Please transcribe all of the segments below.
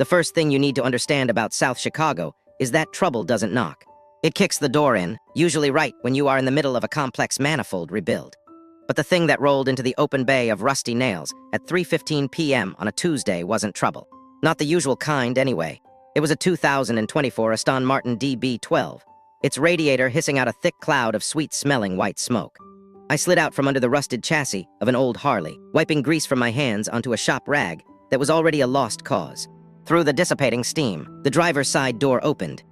The first thing you need to understand about South Chicago is that trouble doesn't knock. It kicks the door in, usually right when you are in the middle of a complex manifold rebuild. But the thing that rolled into the open bay of rusty nails at 3:15 p.m. on a Tuesday wasn't trouble. Not the usual kind, anyway. It was a 2024 Aston Martin DB12, its radiator hissing out a thick cloud of sweet-smelling white smoke. I slid out from under the rusted chassis of an old Harley, wiping grease from my hands onto a shop rag that was already a lost cause. Through the dissipating steam, the driver's side door opened.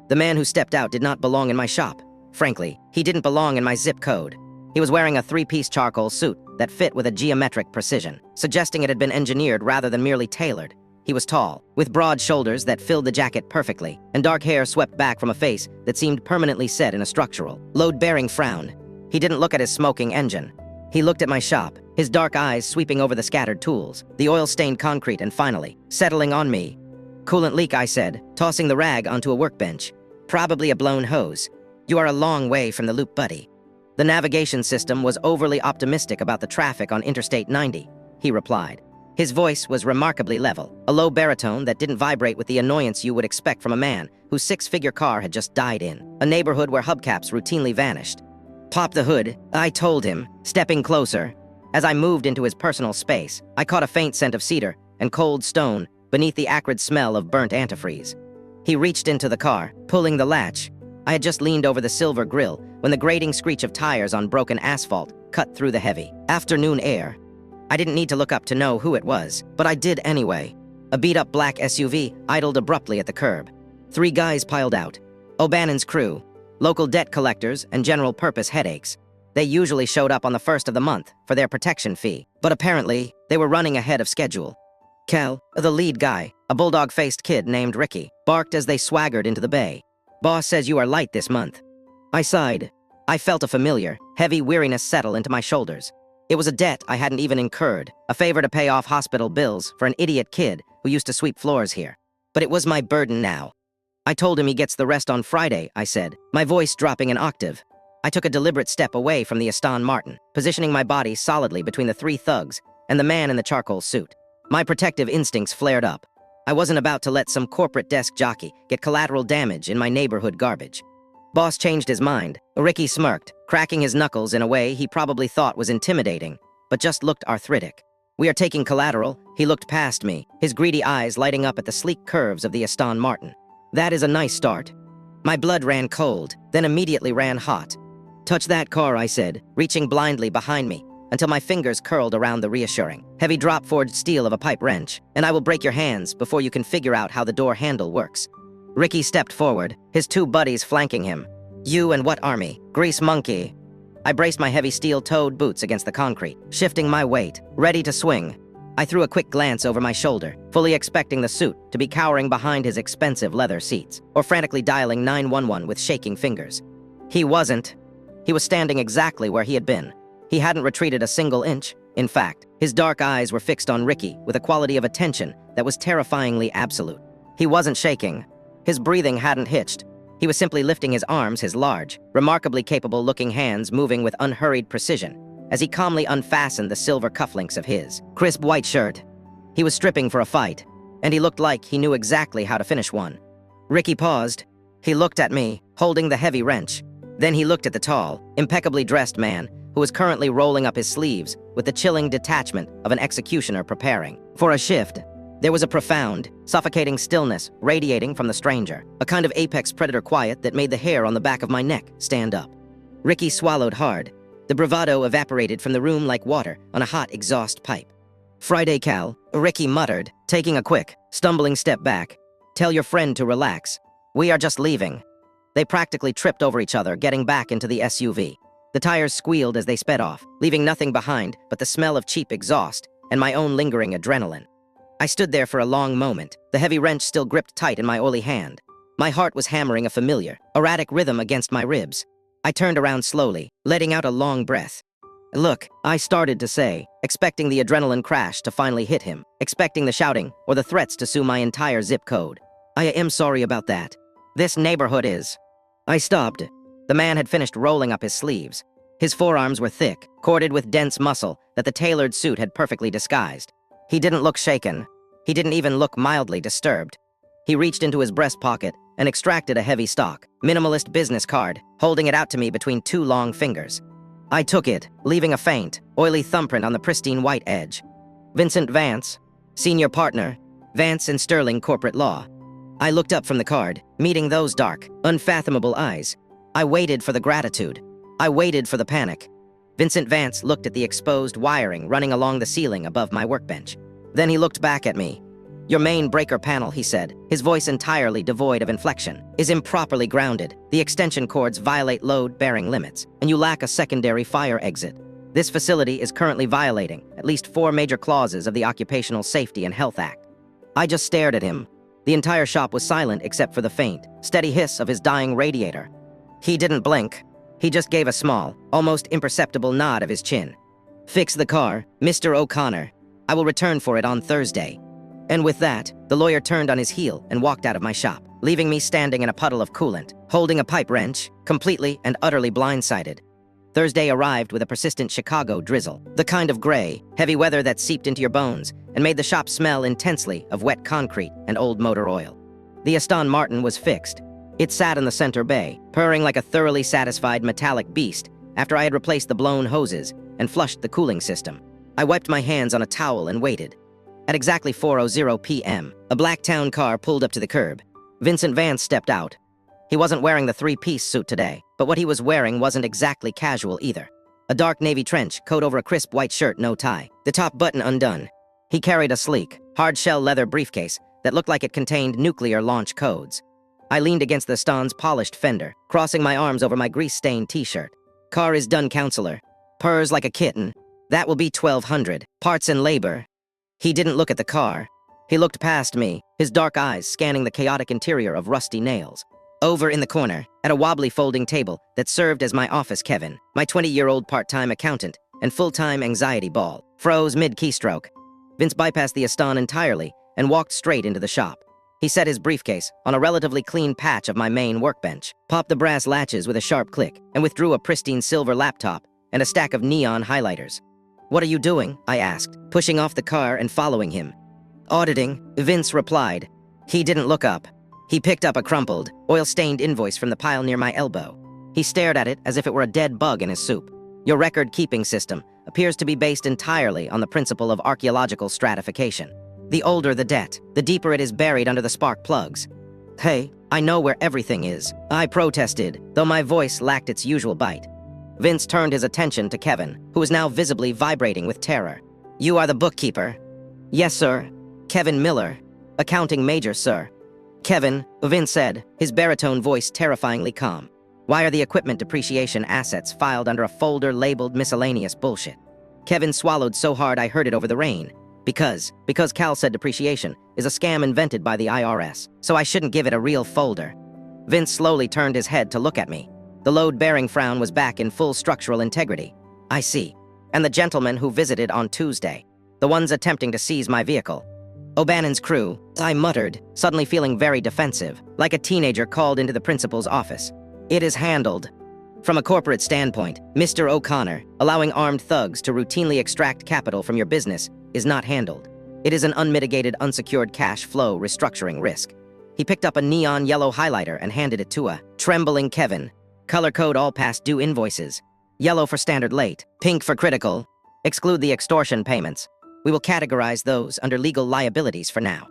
The man who stepped out did not belong in my shop. Frankly, he didn't belong in my zip code. He was wearing a three-piece charcoal suit that fit with a geometric precision, suggesting it had been engineered rather than merely tailored. He was tall, with broad shoulders that filled the jacket perfectly, and dark hair swept back from a face that seemed permanently set in a structural, load-bearing frown. He didn't look at his smoking engine. He looked at my shop, his dark eyes sweeping over the scattered tools, the oil-stained concrete, and finally, settling on me. "Coolant leak," I said, tossing the rag onto a workbench. "Probably a blown hose. You are a long way from the loop, buddy." "The navigation system was overly optimistic about the traffic on Interstate 90, he replied. His voice was remarkably level, a low baritone that didn't vibrate with the annoyance you would expect from a man whose six-figure car had just died in a neighborhood where hubcaps routinely vanished. "Pop the hood," I told him, stepping closer. As I moved into his personal space, I caught a faint scent of cedar and cold stone beneath the acrid smell of burnt antifreeze. He reached into the car, pulling the latch. I had just leaned over the silver grille when the grating screech of tires on broken asphalt cut through the heavy afternoon air. I didn't need to look up to know who it was, but I did anyway. A beat-up black SUV idled abruptly at the curb. 3 guys piled out. O'Bannon's crew, local debt collectors and general-purpose headaches. They usually showed up on the 1st of the month for their protection fee, but apparently, they were running ahead of schedule. Cal, the lead guy, a bulldog-faced kid named Ricky, barked as they swaggered into the bay. "Boss says you are light this month." I sighed. I felt a familiar, heavy weariness settle into my shoulders. It was a debt I hadn't even incurred, a favor to pay off hospital bills for an idiot kid who used to sweep floors here. But it was my burden now. "I told him he gets the rest on Friday," I said, my voice dropping an octave. I took a deliberate step away from the Aston Martin, positioning my body solidly between the 3 thugs and the man in the charcoal suit. My protective instincts flared up. I wasn't about to let some corporate desk jockey get collateral damage in my neighborhood garbage. Boss changed his mind. Ricky smirked, cracking his knuckles in a way he probably thought was intimidating, but just looked arthritic. "We are taking collateral." He looked past me, his greedy eyes lighting up at the sleek curves of the Aston Martin. "That is a nice start." My blood ran cold, then immediately ran hot. "Touch that car," I said, reaching blindly behind me, until my fingers curled around the reassuring, heavy drop-forged steel of a pipe wrench, and I will break your hands before you can figure out how the door handle works. Ricky stepped forward, his 2 buddies flanking him. "You and what army? Grease monkey." I braced my heavy steel-toed boots against the concrete, shifting my weight, ready to swing. I threw a quick glance over my shoulder, fully expecting the suit to be cowering behind his expensive leather seats, or frantically dialing 911 with shaking fingers. He wasn't. He was standing exactly where he had been. He hadn't retreated a single inch. In fact, his dark eyes were fixed on Ricky with a quality of attention that was terrifyingly absolute. He wasn't shaking. His breathing hadn't hitched. He was simply lifting his arms, his large, remarkably capable-looking hands moving with unhurried precision, as he calmly unfastened the silver cufflinks of his crisp white shirt. He was stripping for a fight, and he looked like he knew exactly how to finish one. Ricky paused. He looked at me, holding the heavy wrench. Then he looked at the tall, impeccably dressed man who was currently rolling up his sleeves with the chilling detachment of an executioner preparing for a shift. There was a profound, suffocating stillness radiating from the stranger, a kind of apex predator quiet that made the hair on the back of my neck stand up. Ricky swallowed hard. The bravado evaporated from the room like water on a hot exhaust pipe. "Friday, Cal," Ricky muttered, taking a quick, stumbling step back. "Tell your friend to relax. We are just leaving." They practically tripped over each other, getting back into the SUV. The tires squealed as they sped off, leaving nothing behind but the smell of cheap exhaust and my own lingering adrenaline. I stood there for a long moment, the heavy wrench still gripped tight in my oily hand. My heart was hammering a familiar, erratic rhythm against my ribs. I turned around slowly, letting out a long breath. "Look," I started to say, expecting the adrenaline crash to finally hit him, expecting the shouting or the threats to sue my entire zip code. "I am sorry about that. This neighborhood is..." I stopped. The man had finished rolling up his sleeves. His forearms were thick, corded with dense muscle that the tailored suit had perfectly disguised. He didn't look shaken. He didn't even look mildly disturbed. He reached into his breast pocket and extracted a heavy stock, minimalist business card, holding it out to me between two long fingers. I took it, leaving a faint, oily thumbprint on the pristine white edge. Vincent Vance, senior partner, Vance and Sterling Corporate Law. I looked up from the card, meeting those dark, unfathomable eyes. I waited for the gratitude. I waited for the panic. Vincent Vance looked at the exposed wiring running along the ceiling above my workbench. Then he looked back at me. "Your main breaker panel," he said, his voice entirely devoid of inflection, "is improperly grounded. The extension cords violate load-bearing limits, and you lack a secondary fire exit. This facility is currently violating at least 4 major clauses of the Occupational Safety and Health Act." I just stared at him. The entire shop was silent except for the faint, steady hiss of his dying radiator. He didn't blink. He just gave a small, almost imperceptible nod of his chin. "Fix the car, Mr. O'Connor. I will return for it on Thursday." And with that, the lawyer turned on his heel and walked out of my shop, leaving me standing in a puddle of coolant, holding a pipe wrench, completely and utterly blindsided. Thursday arrived with a persistent Chicago drizzle, the kind of gray, heavy weather that seeped into your bones and made the shop smell intensely of wet concrete and old motor oil. The Aston Martin was fixed. It sat in the center bay, purring like a thoroughly satisfied metallic beast after I had replaced the blown hoses and flushed the cooling system. I wiped my hands on a towel and waited. At exactly 4:00 p.m., a black town car pulled up to the curb. Vincent Vance stepped out. He wasn't wearing the 3-piece suit today, but what he was wearing wasn't exactly casual either. A dark navy trench coat over a crisp white shirt, no tie, the top button undone. He carried a sleek, hard-shell leather briefcase that looked like it contained nuclear launch codes. I leaned against the Ston's polished fender, crossing my arms over my grease-stained t-shirt. "Car is done, counselor. Purrs like a kitten. That will be 1,200. Parts and labor." He didn't look at the car. He looked past me, his dark eyes scanning the chaotic interior of rusty nails. Over in the corner, at a wobbly folding table that served as my office, Kevin, my 20-year-old part-time accountant and full-time anxiety ball, froze mid-keystroke. Vince bypassed the Aston entirely and walked straight into the shop. He set his briefcase on a relatively clean patch of my main workbench, popped the brass latches with a sharp click, and withdrew a pristine silver laptop and a stack of neon highlighters. "What are you doing?" I asked, pushing off the car and following him. "Auditing," Vince replied. He didn't look up. He picked up a crumpled, oil-stained invoice from the pile near my elbow. He stared at it as if it were a dead bug in his soup. "Your record-keeping system appears to be based entirely on the principle of archaeological stratification. The older the debt, the deeper it is buried under the spark plugs." "Hey, I know where everything is," I protested, though my voice lacked its usual bite. Vince turned his attention to Kevin, who was now visibly vibrating with terror. "You are the bookkeeper?" "Yes, sir. Kevin Miller. Accounting major, sir." "Kevin," Vince said, his baritone voice terrifyingly calm. "Why are the equipment depreciation assets filed under a folder labeled miscellaneous bullshit?" Kevin swallowed so hard I heard it over the rain. Because Cal said depreciation is a scam invented by the IRS, so I shouldn't give it a real folder." Vince slowly turned his head to look at me. The load-bearing frown was back in full structural integrity. "I see. And the gentleman who visited on Tuesday. The ones attempting to seize my vehicle." "O'Bannon's crew," I muttered, suddenly feeling very defensive, like a teenager called into the principal's office. "It is handled. From a corporate standpoint, Mr. O'Connor, allowing armed thugs to routinely extract capital from your business is not handled. It is an unmitigated unsecured cash flow restructuring risk." He picked up a neon yellow highlighter and handed it to a trembling Kevin. "Color code all past due invoices. Yellow for standard late, pink for critical. Exclude the extortion payments. We will categorize those under legal liabilities for now."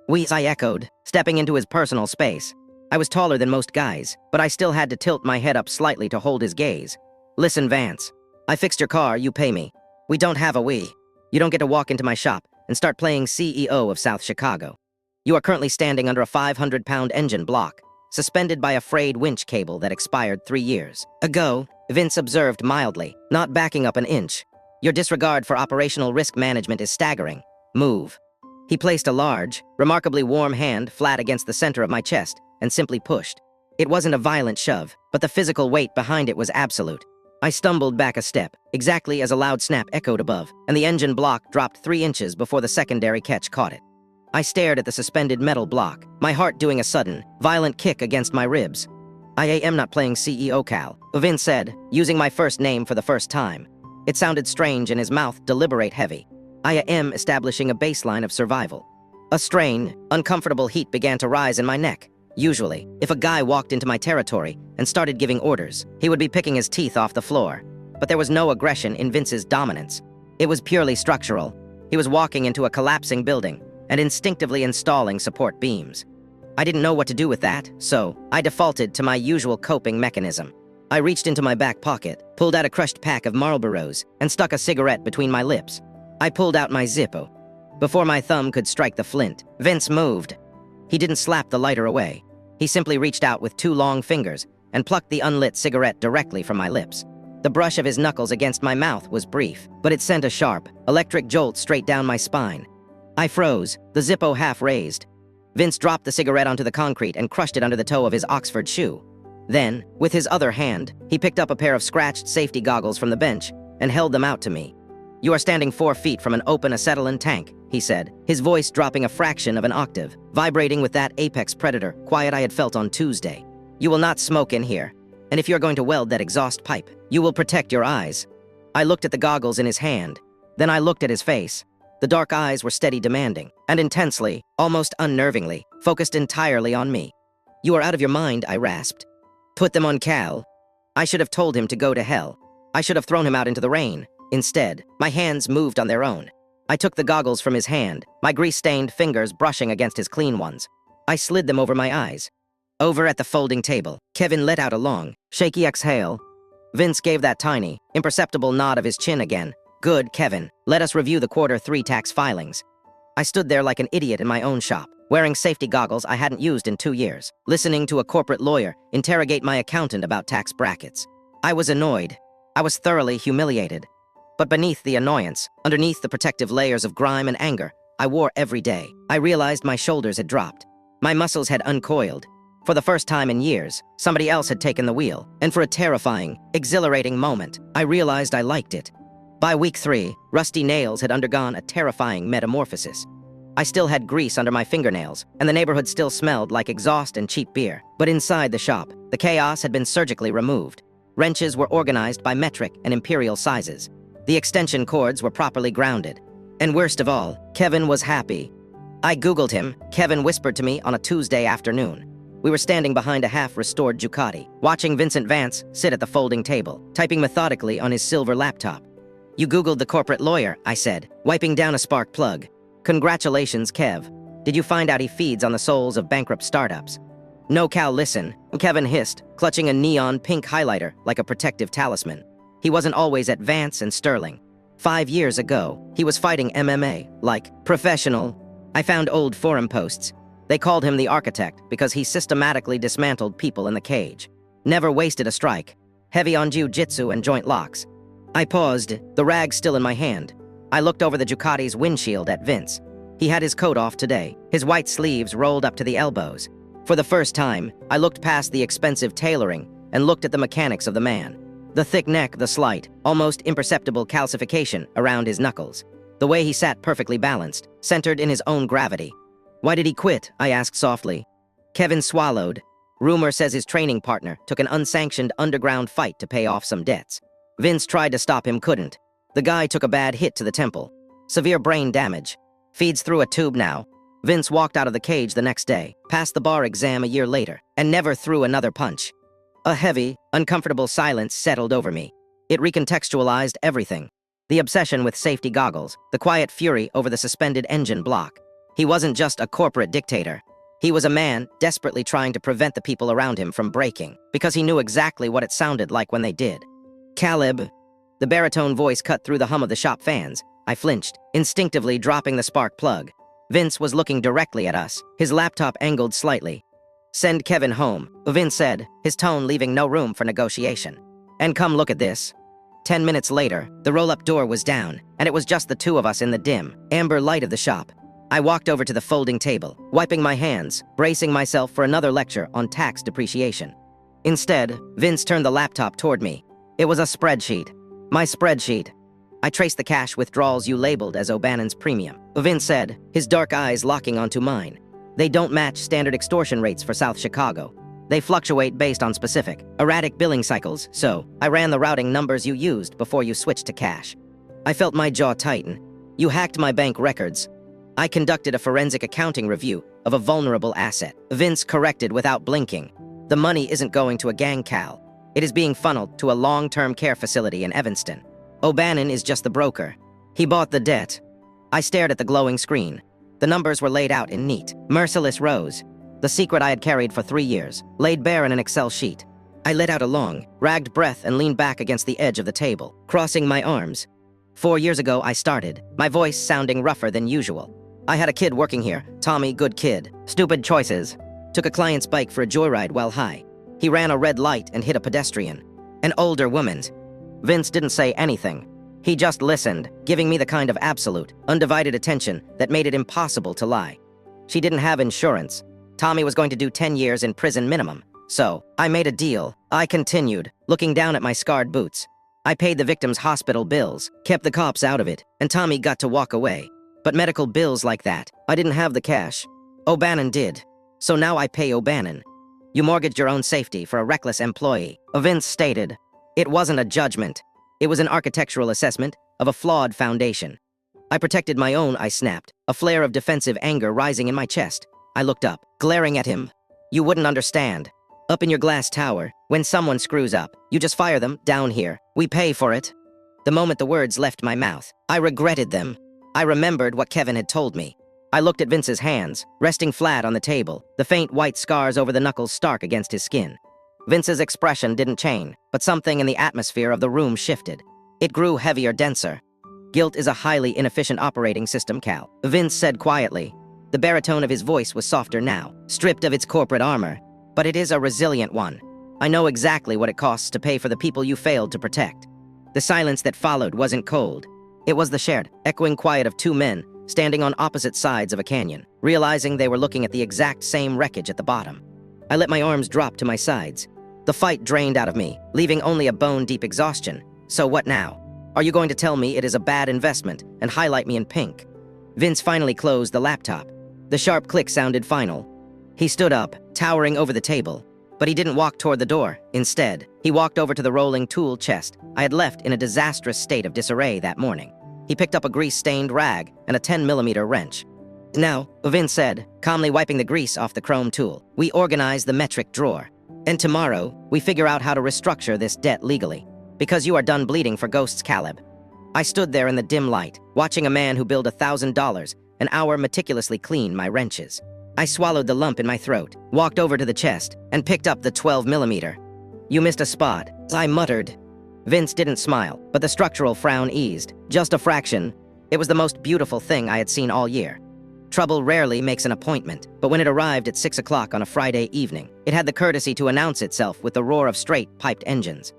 I echoed, stepping into his personal space. I was taller than most guys, but I still had to tilt my head up slightly to hold his gaze. "Listen, Vance. I fixed your car, you pay me. We don't have a we. You don't get to walk into my shop and start playing CEO of South Chicago. You are currently standing under a 500-pound engine block, suspended by a frayed winch cable that expired 3 years ago," Vince observed mildly, not backing up an inch. "Your disregard for operational risk management is staggering. Move." He placed a large, remarkably warm hand flat against the center of my chest and simply pushed. It wasn't a violent shove, but the physical weight behind it was absolute. I stumbled back a step, exactly as a loud snap echoed above, and the engine block dropped 3 inches before the secondary catch caught it. I stared at the suspended metal block, my heart doing a sudden, violent kick against my ribs. "I am not playing CEO, Cal," Vince said, using my first name for the first time. It sounded strange and his mouth deliberate heavy. "I am establishing a baseline of survival." A strained, uncomfortable heat began to rise in my neck. Usually, if a guy walked into my territory and started giving orders, he would be picking his teeth off the floor. But there was no aggression in Vince's dominance. It was purely structural. He was walking into a collapsing building and instinctively installing support beams. I didn't know what to do with that, so I defaulted to my usual coping mechanism. I reached into my back pocket, pulled out a crushed pack of Marlboros, and stuck a cigarette between my lips. I pulled out my Zippo. Before my thumb could strike the flint, Vince moved. He didn't slap the lighter away. He simply reached out with 2 long fingers and plucked the unlit cigarette directly from my lips. The brush of his knuckles against my mouth was brief, but it sent a sharp, electric jolt straight down my spine. I froze, the Zippo half raised. Vince dropped the cigarette onto the concrete and crushed it under the toe of his Oxford shoe. Then, with his other hand, he picked up a pair of scratched safety goggles from the bench and held them out to me. "You are standing 4 feet from an open acetylene tank," he said, his voice dropping a fraction of an octave, vibrating with that apex predator quiet I had felt on Tuesday. "You will not smoke in here, and if you're going to weld that exhaust pipe, you will protect your eyes." I looked at the goggles in his hand. Then I looked at his face. The dark eyes were steady, demanding, and intensely, almost unnervingly, focused entirely on me. "You are out of your mind," I rasped. "Put them on Cal." I should have told him to go to hell. I should have thrown him out into the rain. Instead, my hands moved on their own. I took the goggles from his hand, my grease-stained fingers brushing against his clean ones. I slid them over my eyes. Over at the folding table, Kevin let out a long, shaky exhale. Vince gave that tiny, imperceptible nod of his chin again. "Good, Kevin. Let us review the Q3 tax filings." I stood there like an idiot in my own shop, wearing safety goggles I hadn't used in 2 years, listening to a corporate lawyer interrogate my accountant about tax brackets. I was annoyed. I was thoroughly humiliated. But beneath the annoyance, underneath the protective layers of grime and anger I wore every day, I realized my shoulders had dropped. My muscles had uncoiled. For the first time in years, somebody else had taken the wheel, and for a terrifying, exhilarating moment, I realized I liked it. By week 3, Rusty Nails had undergone a terrifying metamorphosis. I still had grease under my fingernails, and the neighborhood still smelled like exhaust and cheap beer. But inside the shop, the chaos had been surgically removed. Wrenches were organized by metric and imperial sizes. The extension cords were properly grounded. And worst of all, Kevin was happy. I Googled him, Kevin whispered to me on a Tuesday afternoon. We were standing behind a half-restored Ducati, watching Vincent Vance sit at the folding table, typing methodically on his silver laptop. "You Googled the corporate lawyer," I said, wiping down a spark plug. "Congratulations, Kev. Did you find out he feeds on the souls of bankrupt startups?" "No, Cal, listen," Kevin hissed, clutching a neon pink highlighter like a protective talisman. "He wasn't always at Vance and Sterling. 5 years ago, he was fighting MMA, like professional." I found old forum posts. They called him the architect because he systematically dismantled people in the cage. Never wasted a strike. Heavy on jiu-jitsu and joint locks. I paused, the rag still in my hand. I looked over the Ducati's windshield at Vince. He had his coat off today, his white sleeves rolled up to the elbows. For the first time, I looked past the expensive tailoring and looked at the mechanics of the man. The thick neck, the slight, almost imperceptible calcification around his knuckles. The way he sat perfectly balanced, centered in his own gravity. "Why did he quit?" I asked softly. Kevin swallowed. Rumor says his training partner took an unsanctioned underground fight to pay off some debts. Vince tried to stop him, couldn't. The guy took a bad hit to the temple. Severe brain damage. Feeds through a tube now. Vince walked out of the cage the next day, passed the bar exam a year later, and never threw another punch. A heavy, uncomfortable silence settled over me. It recontextualized everything. The obsession with safety goggles, the quiet fury over the suspended engine block. He wasn't just a corporate dictator. He was a man desperately trying to prevent the people around him from breaking, because he knew exactly what it sounded like when they did. "Caleb." The baritone voice cut through the hum of the shop fans. I flinched, instinctively dropping the spark plug. Vince was looking directly at us, his laptop angled slightly. "Send Kevin home," Vince said, his tone leaving no room for negotiation. "And come look at this." 10 minutes later, the roll-up door was down, and it was just the two of us in the dim, amber light of the shop. I walked over to the folding table, wiping my hands, bracing myself for another lecture on tax depreciation. Instead, Vince turned the laptop toward me. It was a spreadsheet. My spreadsheet. "I traced the cash withdrawals you labeled as O'Bannon's premium," Vince said, his dark eyes locking onto mine. "They don't match standard extortion rates for South Chicago. They fluctuate based on specific, erratic billing cycles, so I ran the routing numbers you used before you switched to cash." I felt my jaw tighten. "You hacked my bank records." I conducted a forensic accounting review of a vulnerable asset. Vince corrected without blinking. The money isn't going to a gang, Cal. It is being funneled to a long-term care facility in Evanston. O'Bannon is just the broker. He bought the debt. I stared at the glowing screen. The numbers were laid out in neat, merciless rows. The secret I had carried for 3 years, laid bare in an Excel sheet. I let out a long, ragged breath and leaned back against the edge of the table, crossing my arms. 4 years ago I started, my voice sounding rougher than usual. I had a kid working here, Tommy, good kid. Stupid choices. Took a client's bike for a joyride while high. He ran a red light and hit a pedestrian. An older woman. Vince didn't say anything. He just listened, giving me the kind of absolute, undivided attention that made it impossible to lie. She didn't have insurance. Tommy was going to do 10 years in prison minimum. So, I made a deal. I continued, looking down at my scarred boots. I paid the victim's hospital bills, kept the cops out of it, and Tommy got to walk away. But medical bills like that, I didn't have the cash. O'Bannon did. So now I pay O'Bannon. You mortgaged your own safety for a reckless employee, Vince stated. It wasn't a judgment. It was an architectural assessment of a flawed foundation. I protected my own, I snapped, a flare of defensive anger rising in my chest. I looked up, glaring at him. You wouldn't understand. Up in your glass tower, when someone screws up, you just fire them. Down here, we pay for it. The moment the words left my mouth, I regretted them. I remembered what Kevin had told me. I looked at Vince's hands, resting flat on the table, the faint white scars over the knuckles stark against his skin. Vince's expression didn't change, but something in the atmosphere of the room shifted. It grew heavier, denser. Guilt is a highly inefficient operating system, Cal, Vince said quietly. The baritone of his voice was softer now, stripped of its corporate armor. But it is a resilient one. I know exactly what it costs to pay for the people you failed to protect. The silence that followed wasn't cold. It was the shared, echoing quiet of two men standing on opposite sides of a canyon, realizing they were looking at the exact same wreckage at the bottom. I let my arms drop to my sides. The fight drained out of me, leaving only a bone-deep exhaustion. So what now? Are you going to tell me it is a bad investment and highlight me in pink? Vince finally closed the laptop. The sharp click sounded final. He stood up, towering over the table. But he didn't walk toward the door. Instead, he walked over to the rolling tool chest I had left in a disastrous state of disarray that morning. He picked up a grease-stained rag and a 10mm wrench. Now, Vince said, calmly wiping the grease off the chrome tool, we organize the metric drawer. And tomorrow, we figure out how to restructure this debt legally. Because you are done bleeding for ghosts, Caleb. I stood there in the dim light, watching a man who billed $1,000 an hour meticulously clean my wrenches. I swallowed the lump in my throat, walked over to the chest, and picked up the 12mm. You missed a spot, I muttered. Vince didn't smile, but the structural frown eased, just a fraction. It was the most beautiful thing I had seen all year. Trouble rarely makes an appointment, but when it arrived at 6 o'clock on a Friday evening, it had the courtesy to announce itself with the roar of straight, piped engines.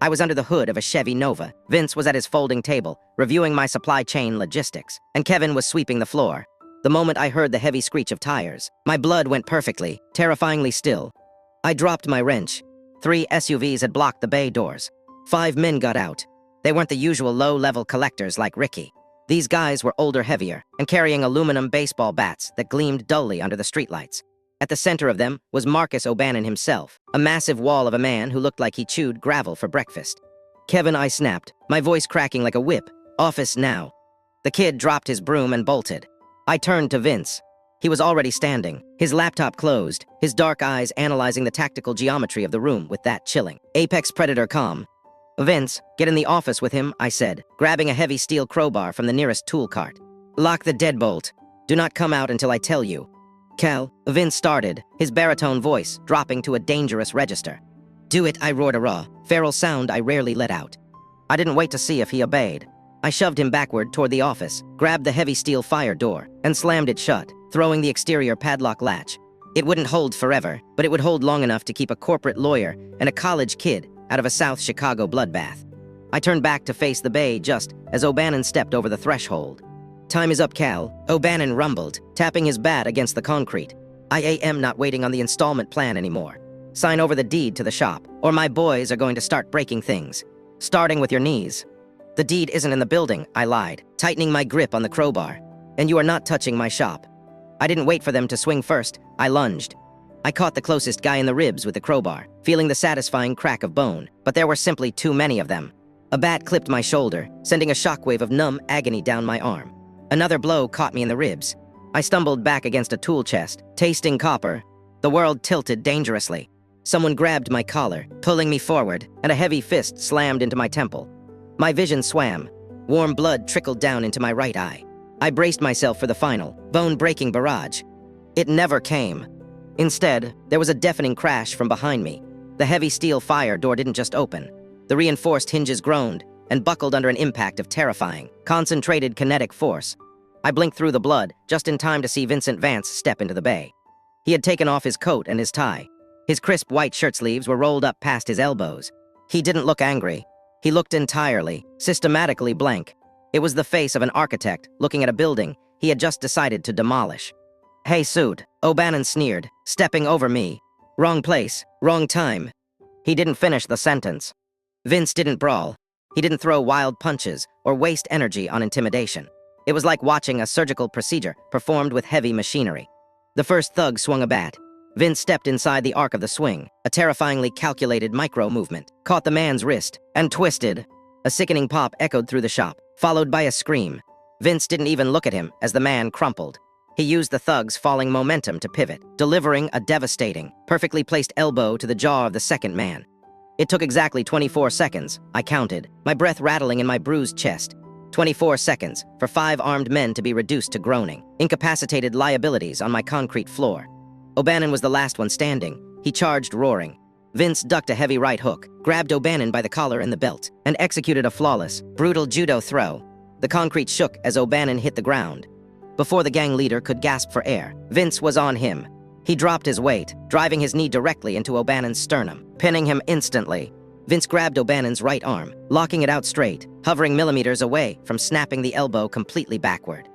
I was under the hood of a Chevy Nova. Vince was at his folding table, reviewing my supply chain logistics, and Kevin was sweeping the floor. The moment I heard the heavy screech of tires, my blood went perfectly, terrifyingly still. I dropped my wrench. 3 SUVs had blocked the bay doors. 5 men got out. They weren't the usual low-level collectors like Ricky. These guys were older, heavier, and carrying aluminum baseball bats that gleamed dully under the streetlights. At the center of them was Marcus O'Bannon himself, a massive wall of a man who looked like he chewed gravel for breakfast. Kevin, I snapped, my voice cracking like a whip. Office now. The kid dropped his broom and bolted. I turned to Vince. He was already standing, his laptop closed, his dark eyes analyzing the tactical geometry of the room with that chilling, apex predator calm. Vince, get in the office with him, I said, grabbing a heavy steel crowbar from the nearest tool cart. Lock the deadbolt. Do not come out until I tell you. Cal, Vince started, his baritone voice dropping to a dangerous register. Do it, I roared a raw, feral sound I rarely let out. I didn't wait to see if he obeyed. I shoved him backward toward the office, grabbed the heavy steel fire door, and slammed it shut, throwing the exterior padlock latch. It wouldn't hold forever, but it would hold long enough to keep a corporate lawyer and a college kid out of a South Chicago bloodbath. I turned back to face the bay just as O'Bannon stepped over the threshold. Time is up, Cal, O'Bannon rumbled, tapping his bat against the concrete. I am not waiting on the installment plan anymore. Sign over the deed to the shop, or my boys are going to start breaking things. Starting with your knees. The deed isn't in the building, I lied, tightening my grip on the crowbar. And you are not touching my shop. I didn't wait for them to swing first, I lunged. I caught the closest guy in the ribs with the crowbar, feeling the satisfying crack of bone, but there were simply too many of them. A bat clipped my shoulder, sending a shockwave of numb agony down my arm. Another blow caught me in the ribs. I stumbled back against a tool chest, tasting copper. The world tilted dangerously. Someone grabbed my collar, pulling me forward, and a heavy fist slammed into my temple. My vision swam. Warm blood trickled down into my right eye. I braced myself for the final, bone-breaking barrage. It never came. Instead, there was a deafening crash from behind me. The heavy steel fire door didn't just open. The reinforced hinges groaned and buckled under an impact of terrifying, concentrated kinetic force. I blinked through the blood, just in time to see Vincent Vance step into the bay. He had taken off his coat and his tie. His crisp white shirt sleeves were rolled up past his elbows. He didn't look angry. He looked entirely, systematically blank. It was the face of an architect looking at a building he had just decided to demolish. "Hey, suit," O'Bannon sneered, stepping over me. "Wrong place, wrong time." He didn't finish the sentence. Vince didn't brawl. He didn't throw wild punches or waste energy on intimidation. It was like watching a surgical procedure performed with heavy machinery. The first thug swung a bat. Vince stepped inside the arc of the swing, a terrifyingly calculated micro-movement, caught the man's wrist, and twisted. A sickening pop echoed through the shop, followed by a scream. Vince didn't even look at him as the man crumpled. He used the thug's falling momentum to pivot, delivering a devastating, perfectly placed elbow to the jaw of the second man. It took exactly 24 seconds, I counted, my breath rattling in my bruised chest. 24 seconds for 5 armed men to be reduced to groaning, incapacitated liabilities on my concrete floor. O'Bannon was the last one standing. He charged roaring. Vince ducked a heavy right hook, grabbed O'Bannon by the collar and the belt, and executed a flawless, brutal judo throw. The concrete shook as O'Bannon hit the ground. Before the gang leader could gasp for air, Vince was on him. He dropped his weight, driving his knee directly into O'Bannon's sternum, pinning him instantly. Vince grabbed O'Bannon's right arm, locking it out straight, hovering millimeters away from snapping the elbow completely backward.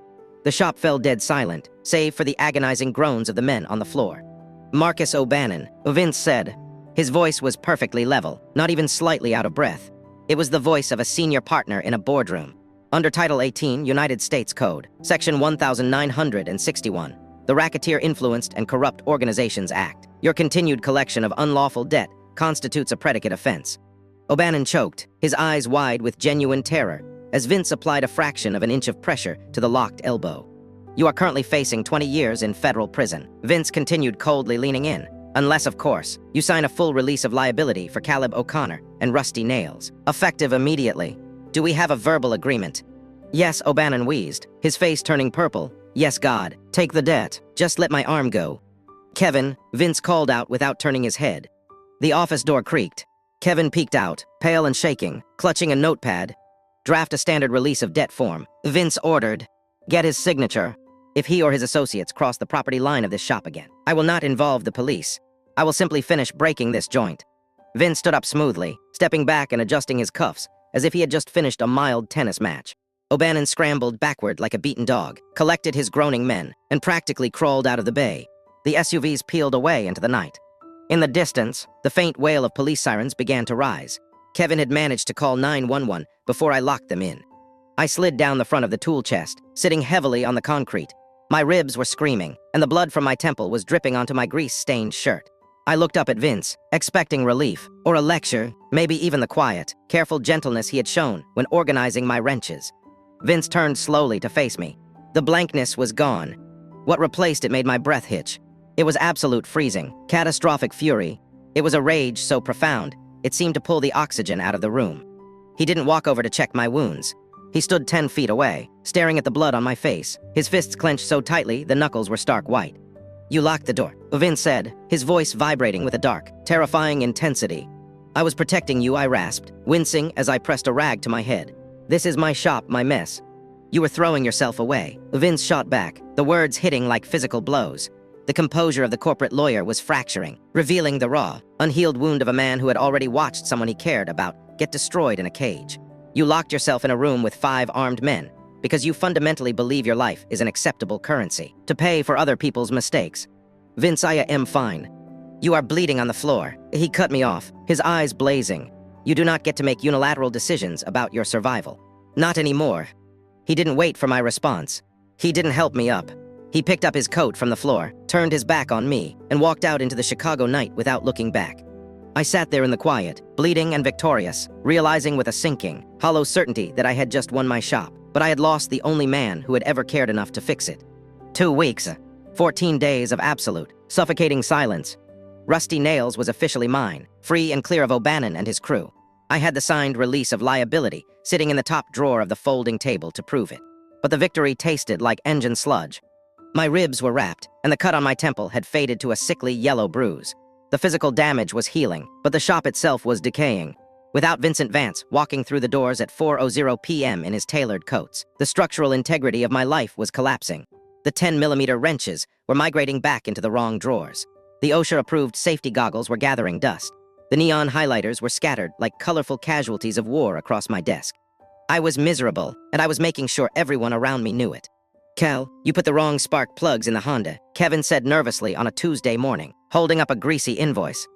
The shop fell dead silent, save for the agonizing groans of the men on the floor. "Marcus O'Bannon," Vince said. His voice was perfectly level, not even slightly out of breath. It was the voice of a senior partner in a boardroom. Under Title 18, United States Code, Section 1961, the Racketeer Influenced and Corrupt Organizations Act, your continued collection of unlawful debt constitutes a predicate offense. O'Bannon choked, his eyes wide with genuine terror, as Vince applied a fraction of an inch of pressure to the locked elbow. "You are currently facing 20 years in federal prison," Vince continued, coldly leaning in. "Unless, of course, you sign a full release of liability for Caleb O'Connor and Rusty Nails, effective immediately. Do we have a verbal agreement?" "Yes," O'Bannon wheezed, his face turning purple. "Yes, God. Take the debt. Just let my arm go." "Kevin," Vince called out without turning his head. The office door creaked. Kevin peeked out, pale and shaking, clutching a notepad. "Draft a standard release of debt form," Vince ordered. "Get his signature. If he or his associates cross the property line of this shop again, I will not involve the police. I will simply finish breaking this joint." Vince stood up smoothly, stepping back and adjusting his cuffs, as if he had just finished a mild tennis match. O'Bannon scrambled backward like a beaten dog, collected his groaning men, and practically crawled out of the bay. The SUVs peeled away into the night. In the distance, the faint wail of police sirens began to rise. Kevin had managed to call 911 before I locked them in. I slid down the front of the tool chest, sitting heavily on the concrete. My ribs were screaming, and the blood from my temple was dripping onto my grease-stained shirt. I looked up at Vince, expecting relief, or a lecture, maybe even the quiet, careful gentleness he had shown when organizing my wrenches. Vince turned slowly to face me. The blankness was gone. What replaced it made my breath hitch. It was absolute freezing, catastrophic fury. It was a rage so profound, it seemed to pull the oxygen out of the room. He didn't walk over to check my wounds. He stood 10 feet away, staring at the blood on my face, his fists clenched so tightly the knuckles were stark white. "You locked the door," Vince said, his voice vibrating with a dark, terrifying intensity. "I was protecting you," I rasped, wincing as I pressed a rag to my head. "This is my shop, my mess." "You were throwing yourself away," Vince shot back, the words hitting like physical blows. The composure of the corporate lawyer was fracturing, revealing the raw, unhealed wound of a man who had already watched someone he cared about get destroyed in a cage. "You locked yourself in a room with 5 armed men because you fundamentally believe your life is an acceptable currency to pay for other people's mistakes." "Vince, I am fine." "You are bleeding on the floor." He cut me off, his eyes blazing. "You do not get to make unilateral decisions about your survival. Not anymore." He didn't wait for my response. He didn't help me up. He picked up his coat from the floor, turned his back on me, and walked out into the Chicago night without looking back. I sat there in the quiet, bleeding and victorious, realizing with a sinking, hollow certainty that I had just won my shop, but I had lost the only man who had ever cared enough to fix it. 2 weeks. 14 days of absolute, suffocating silence. Rusty Nails was officially mine, free and clear of O'Bannon and his crew. I had the signed release of liability sitting in the top drawer of the folding table to prove it. But the victory tasted like engine sludge. My ribs were wrapped, and the cut on my temple had faded to a sickly yellow bruise. The physical damage was healing, but the shop itself was decaying. Without Vincent Vance walking through the doors at 4:00 p.m. in his tailored coats, the structural integrity of my life was collapsing. The 10mm wrenches were migrating back into the wrong drawers. The OSHA-approved safety goggles were gathering dust. The neon highlighters were scattered like colorful casualties of war across my desk. I was miserable, and I was making sure everyone around me knew it. "Cal, you put the wrong spark plugs in the Honda," Kevin said nervously on a Tuesday morning, holding up a greasy invoice.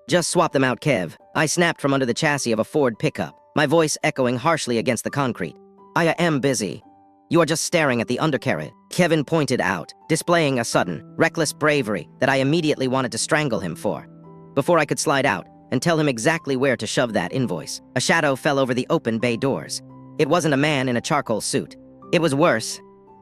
"Just swap them out, Kev," I snapped from under the chassis of a Ford pickup, my voice echoing harshly against the concrete. "I am busy." "You are just staring at the undercarriage," Kevin pointed out, displaying a sudden, reckless bravery that I immediately wanted to strangle him for. Before I could slide out and tell him exactly where to shove that invoice, a shadow fell over the open bay doors. It wasn't a man in a charcoal suit. It was worse.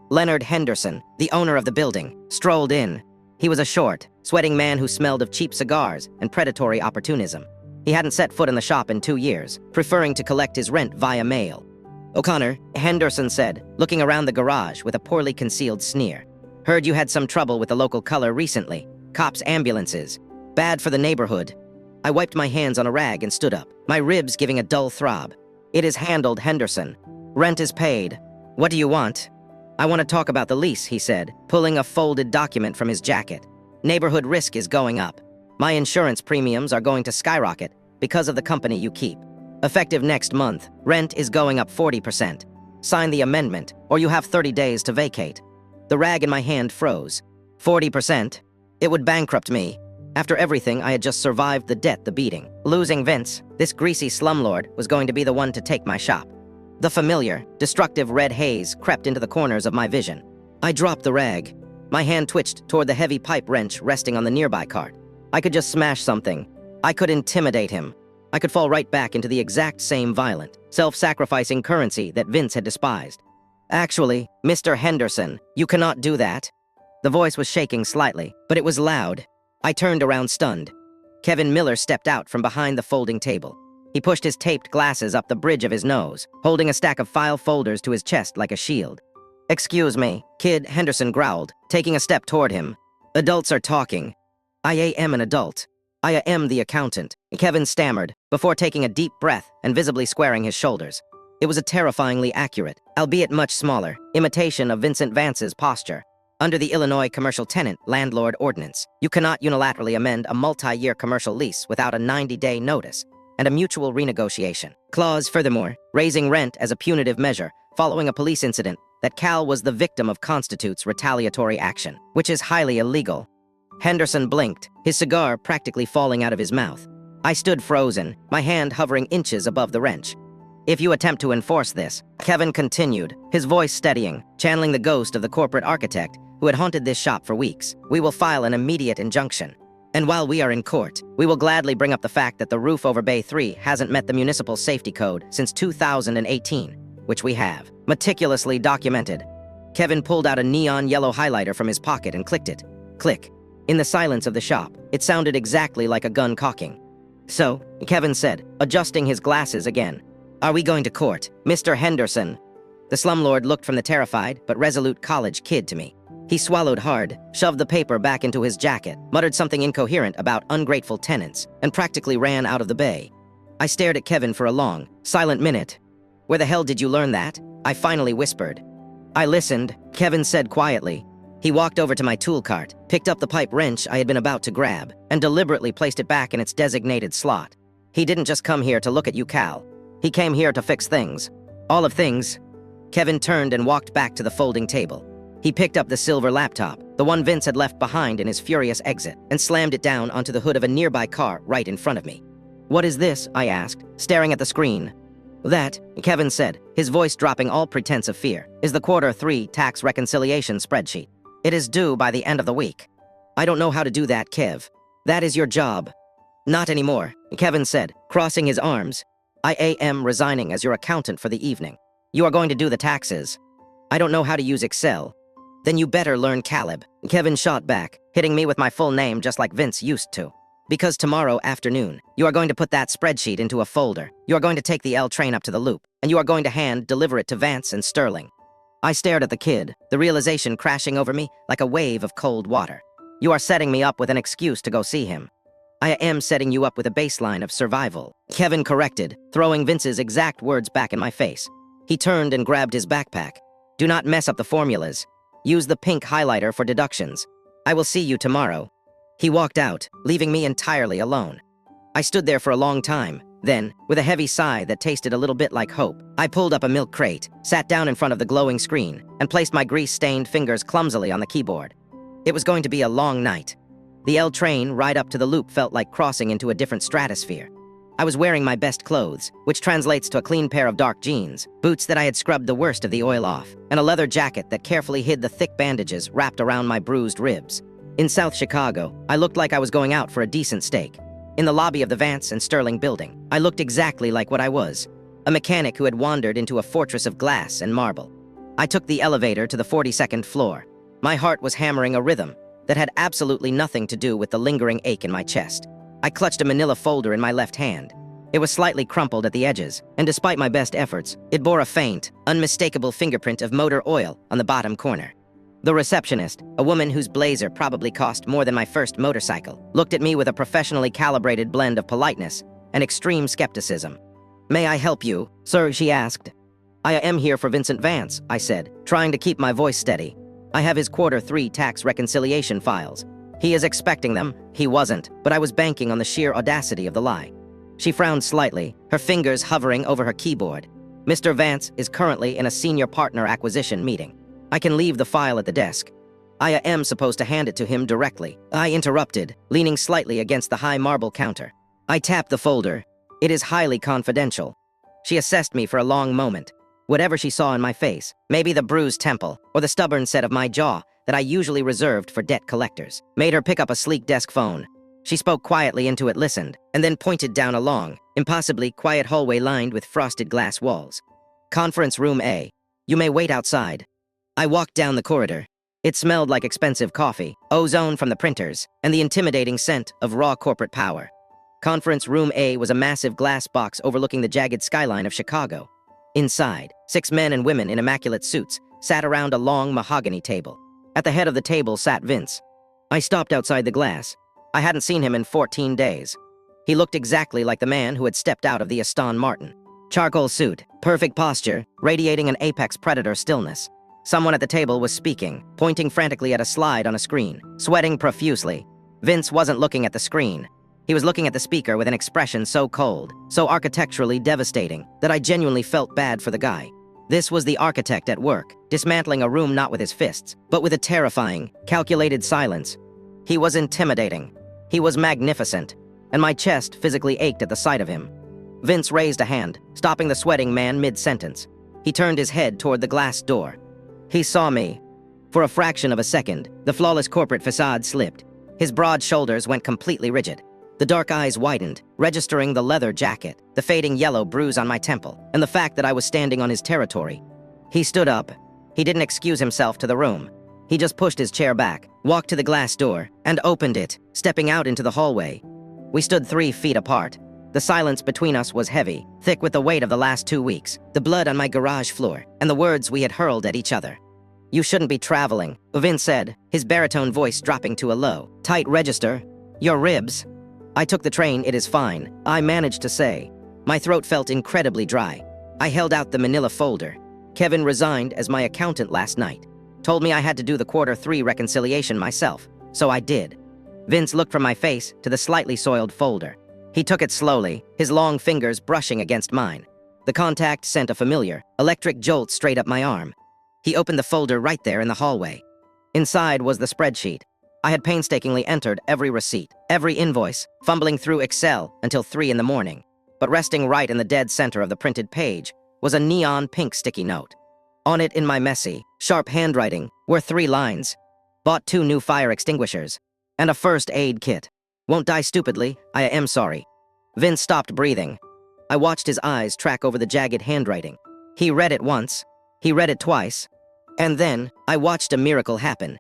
Leonard Henderson, the owner of the building, strolled in. He was a short, sweating man who smelled of cheap cigars and predatory opportunism. He hadn't set foot in the shop in 2 years, preferring to collect his rent via mail. "O'Connor," Henderson said, looking around the garage with a poorly concealed sneer. "Heard you had some trouble with the local color recently. Cops' ambulances. Bad for the neighborhood." I wiped my hands on a rag and stood up, my ribs giving a dull throb. "It is handled, Henderson. Rent is paid. What do you want?" "I want to talk about the lease," he said, pulling a folded document from his jacket. "Neighborhood risk is going up. My insurance premiums are going to skyrocket because of the company you keep. Effective next month, rent is going up 40%. Sign the amendment, or you have 30 days to vacate." The rag in my hand froze. 40%? It would bankrupt me. After everything, I had just survived the debt, the beating. Losing Vince, this greasy slumlord, was going to be the one to take my shop. The familiar, destructive red haze crept into the corners of my vision. I dropped the rag. My hand twitched toward the heavy pipe wrench resting on the nearby cart. I could just smash something. I could intimidate him. I could fall right back into the exact same violent, self-sacrificing currency that Vince had despised. "Actually, Mr. Henderson, you cannot do that." The voice was shaking slightly, but it was loud. I turned around stunned. Kevin Miller stepped out from behind the folding table. He pushed his taped glasses up the bridge of his nose, holding a stack of file folders to his chest like a shield. "Excuse me, kid," Henderson growled, taking a step toward him. "Adults are talking." "I am an adult. I am the accountant," Kevin stammered, before taking a deep breath and visibly squaring his shoulders. It was a terrifyingly accurate, albeit much smaller, imitation of Vincent Vance's posture. Under the Illinois Commercial Tenant Landlord Ordinance, you cannot unilaterally amend a multi-year commercial lease without a 90-day notice and a mutual renegotiation clause. Furthermore, raising rent as a punitive measure following a police incident that Cal was the victim of constitutes retaliatory action, which is highly illegal. Henderson blinked, his cigar practically falling out of his mouth. I stood frozen, my hand hovering inches above the wrench. "If you attempt to enforce this," Kevin continued, his voice steadying, channeling the ghost of the corporate architect who had haunted this shop for weeks, "we will file an immediate injunction. And while we are in court, we will gladly bring up the fact that the roof over Bay 3 hasn't met the municipal safety code since 2018, which we have meticulously documented." Kevin pulled out a neon yellow highlighter from his pocket and clicked it. Click. In the silence of the shop, it sounded exactly like a gun cocking. "So," Kevin said, adjusting his glasses again, "are we going to court, Mr. Henderson?" The slumlord looked from the terrified but resolute college kid to me. He swallowed hard, shoved the paper back into his jacket, muttered something incoherent about ungrateful tenants, and practically ran out of the bay. I stared at Kevin for a long, silent minute. "Where the hell did you learn that?" I finally whispered. "I listened," Kevin said quietly. He walked over to my tool cart, picked up the pipe wrench I had been about to grab, and deliberately placed it back in its designated slot. "He didn't just come here to look at you, Cal. He came here to fix things. All of things." Kevin turned and walked back to the folding table. He picked up the silver laptop, the one Vince had left behind in his furious exit, and slammed it down onto the hood of a nearby car right in front of me. "What is this?" I asked, staring at the screen. "That," Kevin said, his voice dropping all pretense of fear, "is the Q3 tax reconciliation spreadsheet. It is due by the end of the week." "I don't know how to do that, Kev. That is your job." "Not anymore," Kevin said, crossing his arms. "I am resigning as your accountant for the evening. You are going to do the taxes." "I don't know how to use Excel." Then you better learn Caleb. Kevin shot back, hitting me with my full name just like Vince used to. Because tomorrow afternoon, you are going to put that spreadsheet into a folder. You are going to take the L train up to the loop, and you are going to deliver it to Vance and Sterling. I stared at the kid, the realization crashing over me like a wave of cold water. You are setting me up with an excuse to go see him. I am setting you up with a baseline of survival, Kevin corrected, throwing Vince's exact words back in my face. He turned and grabbed his backpack. Do not mess up the formulas. Use the pink highlighter for deductions. I will see you tomorrow. He walked out, leaving me entirely alone. I stood there for a long time. Then, with a heavy sigh that tasted a little bit like hope, I pulled up a milk crate, sat down in front of the glowing screen, and placed my grease-stained fingers clumsily on the keyboard. It was going to be a long night. The L train ride up to the loop felt like crossing into a different stratosphere. I was wearing my best clothes, which translates to a clean pair of dark jeans, boots that I had scrubbed the worst of the oil off, and a leather jacket that carefully hid the thick bandages wrapped around my bruised ribs. In South Chicago, I looked like I was going out for a decent steak. In the lobby of the Vance and Sterling building, I looked exactly like what I was, a mechanic who had wandered into a fortress of glass and marble. I took the elevator to the 42nd floor. My heart was hammering a rhythm that had absolutely nothing to do with the lingering ache in my chest. I clutched a manila folder in my left hand. It was slightly crumpled at the edges, and despite my best efforts, it bore a faint, unmistakable fingerprint of motor oil on the bottom corner. The receptionist, a woman whose blazer probably cost more than my first motorcycle, looked at me with a professionally calibrated blend of politeness and extreme skepticism. "May I help you, sir?" she asked. "I am here for Vincent Vance," I said, trying to keep my voice steady. "I have his Q3 tax reconciliation files. He is expecting them." He wasn't, but I was banking on the sheer audacity of the lie. She frowned slightly, her fingers hovering over her keyboard. "Mr. Vance is currently in a senior partner acquisition meeting. I can leave the file at the desk." I am supposed to hand it to him directly. I interrupted, leaning slightly against the high marble counter. I tapped the folder. "It is highly confidential." She assessed me for a long moment. Whatever she saw in my face, maybe the bruised temple, or the stubborn set of my jaw that I usually reserved for debt collectors, made her pick up a sleek desk phone. She spoke quietly into it, listened, and then pointed down a long, impossibly quiet hallway lined with frosted glass walls. "Conference room A. You may wait outside." I walked down the corridor. It smelled like expensive coffee, ozone from the printers, and the intimidating scent of raw corporate power. Conference room A was a massive glass box overlooking the jagged skyline of Chicago. Inside, 6 men and women in immaculate suits sat around a long mahogany table. At the head of the table sat Vince. I stopped outside the glass. I hadn't seen him in 14 days. He looked exactly like the man who had stepped out of the Aston Martin. Charcoal suit, perfect posture, radiating an apex predator stillness. Someone at the table was speaking, pointing frantically at a slide on a screen, sweating profusely. Vince wasn't looking at the screen. He was looking at the speaker with an expression so cold, so architecturally devastating, that I genuinely felt bad for the guy. This was the architect at work, dismantling a room not with his fists, but with a terrifying, calculated silence. He was intimidating. He was magnificent, and my chest physically ached at the sight of him. Vince raised a hand, stopping the sweating man mid-sentence. He turned his head toward the glass door. He saw me. For a fraction of a second, the flawless corporate facade slipped. His broad shoulders went completely rigid. The dark eyes widened, registering the leather jacket, the fading yellow bruise on my temple, and the fact that I was standing on his territory. He stood up. He didn't excuse himself to the room. He just pushed his chair back, walked to the glass door, and opened it, stepping out into the hallway. We stood 3 feet apart. The silence between us was heavy, thick with the weight of the last 2 weeks, the blood on my garage floor, and the words we had hurled at each other. "You shouldn't be traveling," Vince said, his baritone voice dropping to a low, tight register. "Your ribs." "I took the train, it is fine," I managed to say. My throat felt incredibly dry. I held out the manila folder. Kevin resigned as my accountant last night. Told me I had to do the Q3 reconciliation myself, so I did. Vince looked from my face to the slightly soiled folder. He took it slowly, his long fingers brushing against mine. The contact sent a familiar, electric jolt straight up my arm. He opened the folder right there in the hallway. Inside was the spreadsheet. I had painstakingly entered every receipt, every invoice, fumbling through Excel until 3 in the morning. But resting right in the dead center of the printed page was a neon pink sticky note. On it, in my messy, sharp handwriting, were 3 lines. "Bought 2 new fire extinguishers. And a first aid kit. Won't die stupidly, I am sorry." Vince stopped breathing. I watched his eyes track over the jagged handwriting. He read it once. He read it twice. And then, I watched a miracle happen.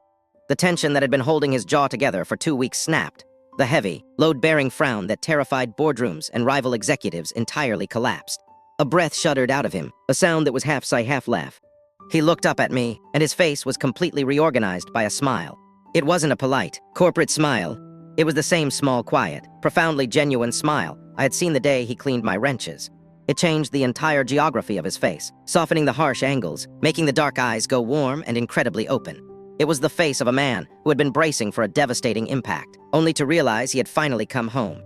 The tension that had been holding his jaw together for 2 weeks snapped. The heavy, load-bearing frown that terrified boardrooms and rival executives entirely collapsed. A breath shuddered out of him, a sound that was half sigh, half laugh. He looked up at me, and his face was completely reorganized by a smile. It wasn't a polite, corporate smile. It was the same small, quiet, profoundly genuine smile I had seen the day he cleaned my wrenches. It changed the entire geography of his face, softening the harsh angles, making the dark eyes go warm and incredibly open. It was the face of a man who had been bracing for a devastating impact, only to realize he had finally come home.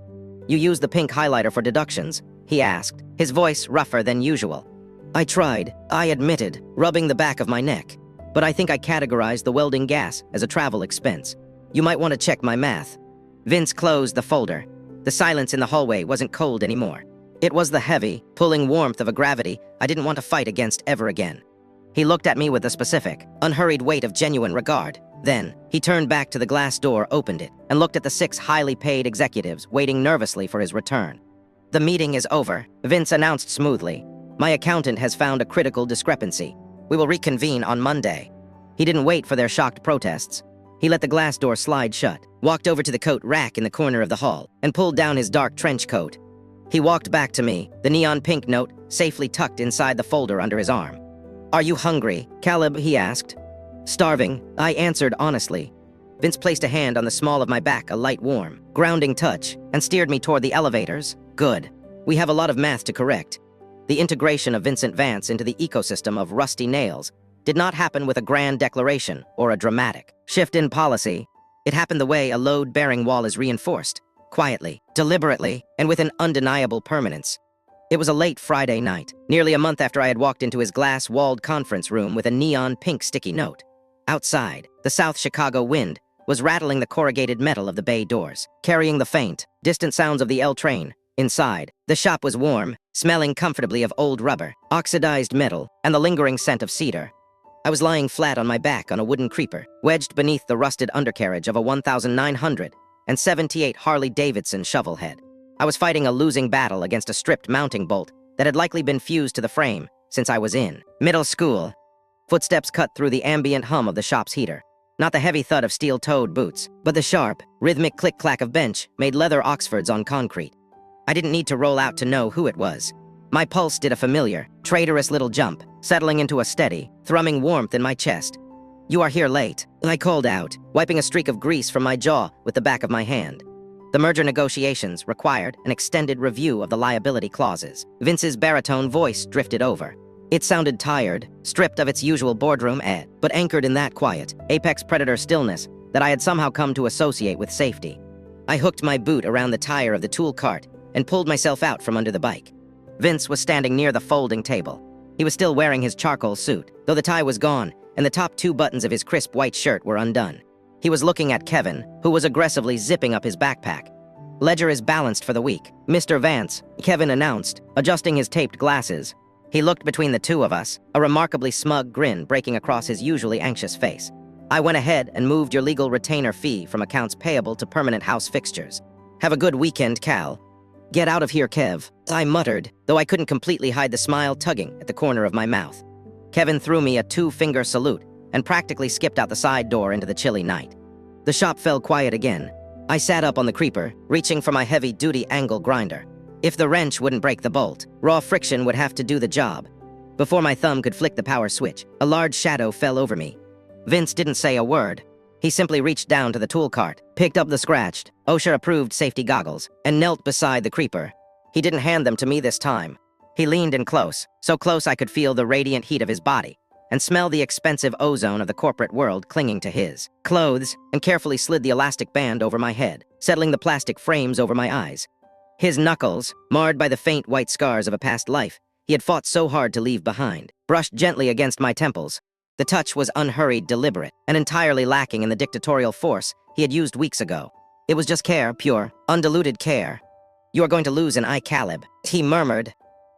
"You use the pink highlighter for deductions?" he asked, his voice rougher than usual. I tried, I admitted, rubbing the back of my neck. But I think I categorized the welding gas as a travel expense. You might want to check my math. Vince closed the folder. The silence in the hallway wasn't cold anymore. It was the heavy, pulling warmth of a gravity I didn't want to fight against ever again. He looked at me with a specific, unhurried weight of genuine regard. Then, he turned back to the glass door, opened it, and looked at the 6 highly paid executives waiting nervously for his return. "The meeting is over," Vince announced smoothly. "My accountant has found a critical discrepancy. We will reconvene on Monday." He didn't wait for their shocked protests. He let the glass door slide shut, walked over to the coat rack in the corner of the hall, and pulled down his dark trench coat. He walked back to me, the neon pink note safely tucked inside the folder under his arm. "Are you hungry, Caleb?" he asked. "Starving," I answered honestly. Vince placed a hand on the small of my back, a light warm, grounding touch, and steered me toward the elevators. "Good. We have a lot of math to correct." The integration of Vincent Vance into the ecosystem of rusty nails did not happen with a grand declaration or a dramatic shift in policy. It happened the way a load-bearing wall is reinforced, quietly, deliberately, and with an undeniable permanence. It was a late Friday night, nearly a month after I had walked into his glass-walled conference room with a neon pink sticky note. Outside, the South Chicago wind was rattling the corrugated metal of the bay doors, carrying the faint, distant sounds of the L train. Inside, the shop was warm, smelling comfortably of old rubber, oxidized metal, and the lingering scent of cedar. I was lying flat on my back on a wooden creeper, wedged beneath the rusted undercarriage of a 1978 Harley-Davidson shovelhead. I was fighting a losing battle against a stripped mounting bolt that had likely been fused to the frame since I was in middle school. Footsteps cut through the ambient hum of the shop's heater. Not the heavy thud of steel-toed boots, but the sharp, rhythmic click-clack of bench-made leather Oxfords on concrete. I didn't need to roll out to know who it was. My pulse did a familiar, traitorous little jump, settling into a steady, thrumming warmth in my chest. "You are here late," I called out, wiping a streak of grease from my jaw with the back of my hand. The merger negotiations required an extended review of the liability clauses. Vince's baritone voice drifted over. It sounded tired, stripped of its usual boardroom ed, but anchored in that quiet, apex predator stillness that I had somehow come to associate with safety. I hooked my boot around the tire of the tool cart and pulled myself out from under the bike. Vince was standing near the folding table. He was still wearing his charcoal suit, though the tie was gone and the top 2 buttons of his crisp white shirt were undone. He was looking at Kevin, who was aggressively zipping up his backpack. "Ledger is balanced for the week, Mr. Vance," Kevin announced, adjusting his taped glasses. He looked between the two of us, a remarkably smug grin breaking across his usually anxious face. "I went ahead and moved your legal retainer fee from accounts payable to permanent house fixtures. Have a good weekend, Cal." "Get out of here, Kev," I muttered, though I couldn't completely hide the smile tugging at the corner of my mouth. Kevin threw me a 2-finger salute and practically skipped out the side door into the chilly night. The shop fell quiet again. I sat up on the creeper, reaching for my heavy-duty angle grinder. If the wrench wouldn't break the bolt, raw friction would have to do the job. Before my thumb could flick the power switch, a large shadow fell over me. Vince didn't say a word. He simply reached down to the tool cart, picked up the scratched, OSHA-approved safety goggles, and knelt beside the creeper. He didn't hand them to me this time. He leaned in close, so close I could feel the radiant heat of his body, and smell the expensive ozone of the corporate world clinging to his clothes, and carefully slid the elastic band over my head, settling the plastic frames over my eyes. His knuckles, marred by the faint white scars of a past life he had fought so hard to leave behind, brushed gently against my temples. The touch was unhurried, deliberate, and entirely lacking in the dictatorial force he had used weeks ago. It was just care, pure, undiluted care. "You are going to lose an eye, Caleb," he murmured.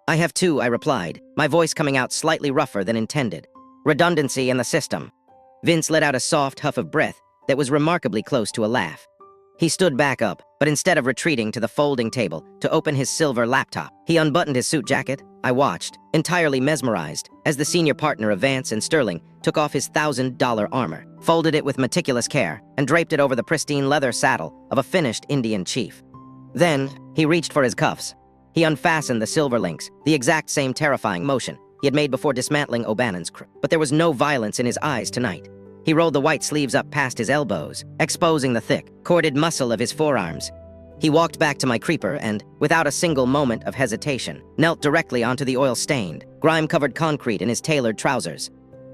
"I have too," I replied, my voice coming out slightly rougher than intended. "Redundancy in the system." Vince let out a soft huff of breath that was remarkably close to a laugh. He stood back up, but instead of retreating to the folding table to open his silver laptop, he unbuttoned his suit jacket. I watched, entirely mesmerized, as the senior partner of Vance and Sterling took off his $1,000 armor, folded it with meticulous care, and draped it over the pristine leather saddle of a finished Indian chief. Then, he reached for his cuffs. He unfastened the silver links, the exact same terrifying motion he had made before dismantling O'Bannon's crew. But there was no violence in his eyes tonight. He rolled the white sleeves up past his elbows, exposing the thick, corded muscle of his forearms. He walked back to my creeper and, without a single moment of hesitation, knelt directly onto the oil-stained, grime-covered concrete in his tailored trousers.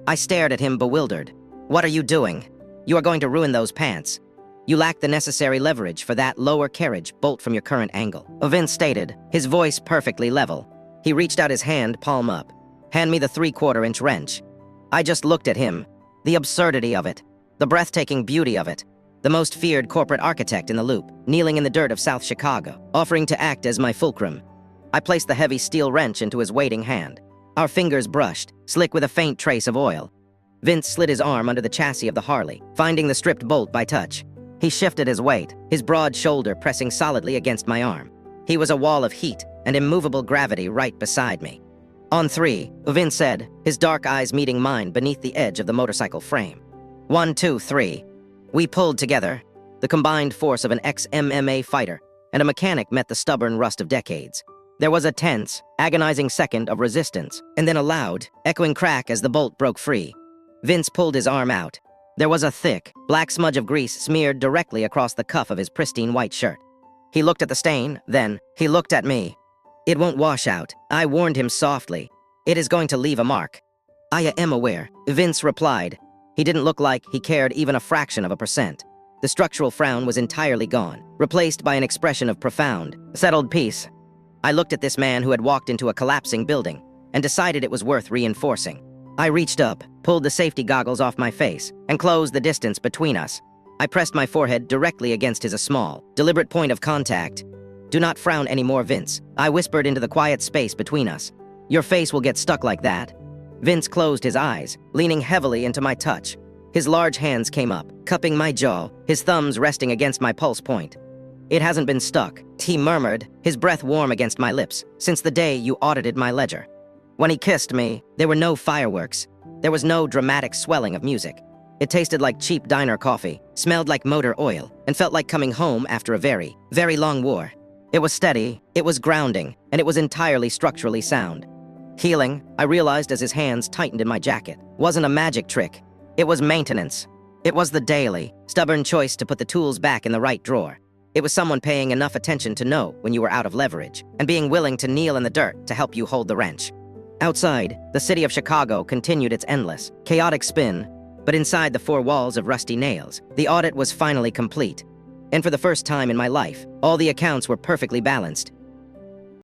I stared at him bewildered. "What are you doing? You are going to ruin those pants. You lack the necessary leverage for that lower carriage bolt from your current angle," Vince stated, his voice perfectly level. He reached out his hand, palm up. "Hand me the 3/4-inch wrench." I just looked at him. The absurdity of it. The breathtaking beauty of it. The most feared corporate architect in the loop, kneeling in the dirt of South Chicago, offering to act as my fulcrum. I placed the heavy steel wrench into his waiting hand. Our fingers brushed, slick with a faint trace of oil. Vince slid his arm under the chassis of the Harley, finding the stripped bolt by touch. He shifted his weight, his broad shoulder pressing solidly against my arm. He was a wall of heat and immovable gravity right beside me. "On 3, Vince said, his dark eyes meeting mine beneath the edge of the motorcycle frame. 1, 2, 3. We pulled together. The combined force of an ex-MMA fighter and a mechanic met the stubborn rust of decades. There was a tense, agonizing second of resistance, and then a loud, echoing crack as the bolt broke free. Vince pulled his arm out. There was a thick, black smudge of grease smeared directly across the cuff of his pristine white shirt. He looked at the stain, then he looked at me. "It won't wash out," I warned him softly. "It is going to leave a mark." "I am aware," Vince replied. He didn't look like he cared even a fraction of a percent. The structural frown was entirely gone, replaced by an expression of profound, settled peace. I looked at this man who had walked into a collapsing building and decided it was worth reinforcing. I reached up, pulled the safety goggles off my face, and closed the distance between us. I pressed my forehead directly against his small, deliberate point of contact. "Do not frown anymore, Vince," I whispered into the quiet space between us. "Your face will get stuck like that." Vince closed his eyes, leaning heavily into my touch. His large hands came up, cupping my jaw, his thumbs resting against my pulse point. "It hasn't been stuck," he murmured, his breath warm against my lips, "since the day you audited my ledger." When he kissed me, there were no fireworks. There was no dramatic swelling of music. It tasted like cheap diner coffee, smelled like motor oil, and felt like coming home after a very, very long war. It was steady, it was grounding, and it was entirely structurally sound. Healing, I realized as his hands tightened in my jacket, wasn't a magic trick. It was maintenance. It was the daily, stubborn choice to put the tools back in the right drawer. It was someone paying enough attention to know when you were out of leverage, and being willing to kneel in the dirt to help you hold the wrench. Outside, the city of Chicago continued its endless, chaotic spin, but inside the 4 walls of rusty nails, the audit was finally complete. And for the first time in my life, all the accounts were perfectly balanced,